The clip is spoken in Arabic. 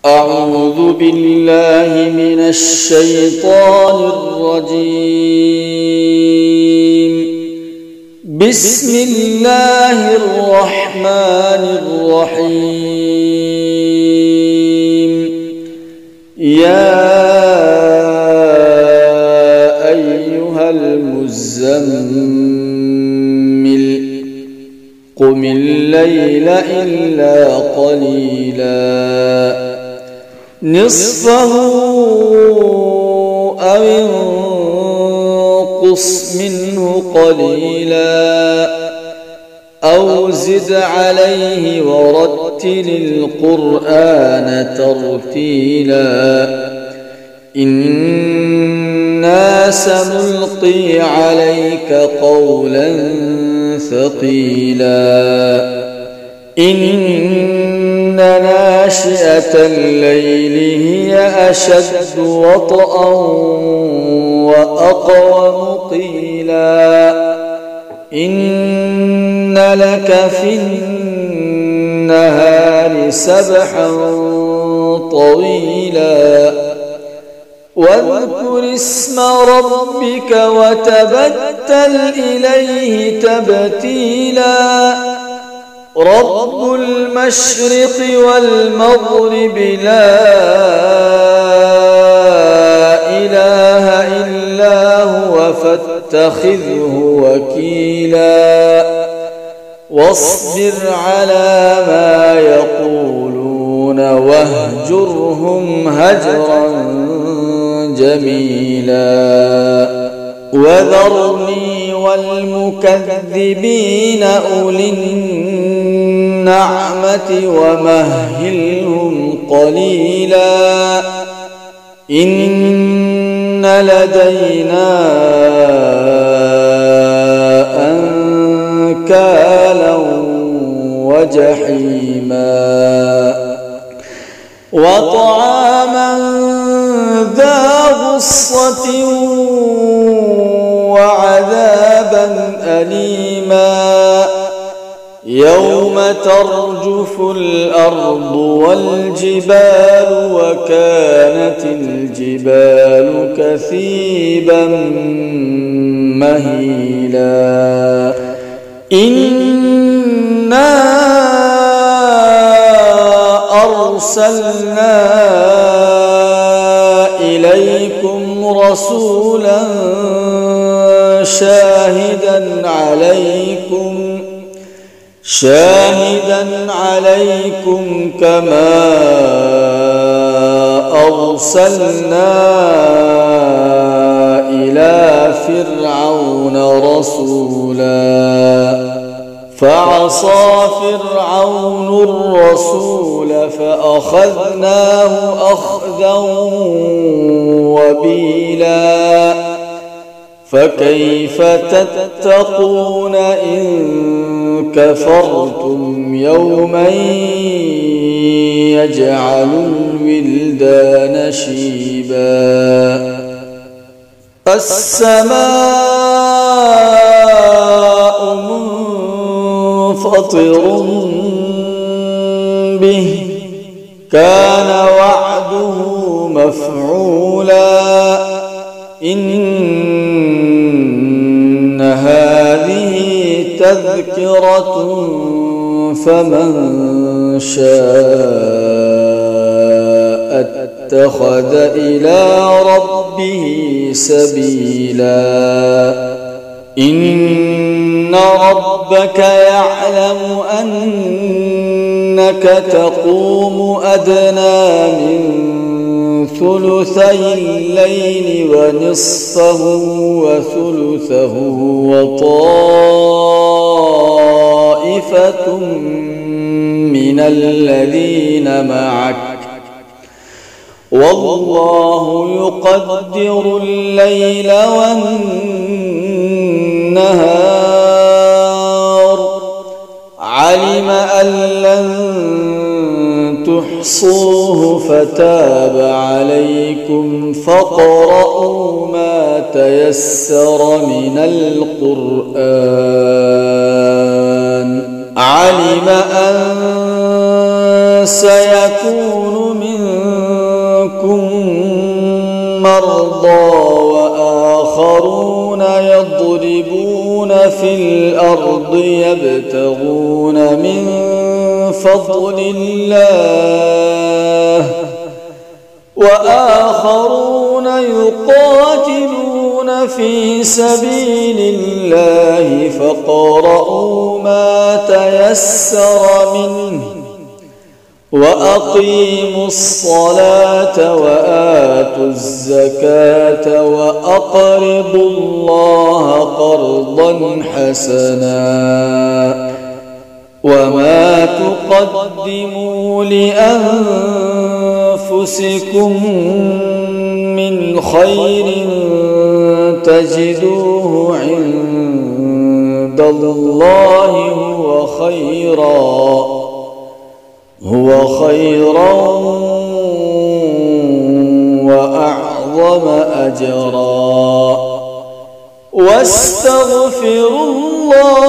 أعوذ بالله من الشيطان الرجيم. بسم الله الرحمن الرحيم. يا أيها المزمل قم الليل إلا قليلا نصفه أو انقص منه قليلا أو زد عليه ورتل القرآن ترتيلا إنا سنلقي عليك قولا ثقيلا إن ناشئة الليل هي أشد وطئا وأقوم قيلا إن لك في النهار سبحا طويلا واذكر اسم ربك وتبتل إليه تبتيلا رب المشرق والمغرب لا إله إلا هو فاتخذه وكيلا واصبر على ما يقولون واهجرهم هجرا جميلا وذرني والمكذبين أولي النعمة ومهلهم قليلا إن لدينا أنكالا وجحيما وطعاما ذا غصة وعذابا أليما يوم ترجف الأرض والجبال وكانت الجبال كثيبا مهيلا إنا أرسلنا إليكم رسولا شاهدا عليكم كما أرسلنا إلى فرعون رسولا فعصى فرعون الرسول فأخذناه أخذا وبيلا فكيف تتقون إن كفرتم يوما يجعل الولدان شيبا السماء منفطر به كان وعده مفعولا إن هذه تذكرة فمن شاء اتخذ إلى ربه سبيلا إن ربك يعلم أنك تقوم أدنى من ثلثي الليل ونصفه وثلثه وطائفة من الذين معك والله يقدر الليل والنهار علم أن لن تحصوه فتاب عليكم فاقرؤوا ما تيسر من القرآن علم أن سيكون منكم مرضى وآخرون يضربون في الأرض يبتغون من فضل الله وآخرون يقاتلون في سبيل الله فاقرؤوا ما تيسر منه وأقيموا الصلاة وآتوا الزكاة وأقرضوا الله قرضا حسنا وما تقدموا لأنفسكم من خير تجدوه عند الله هو خيرا وأعظم أجرا واستغفروا الله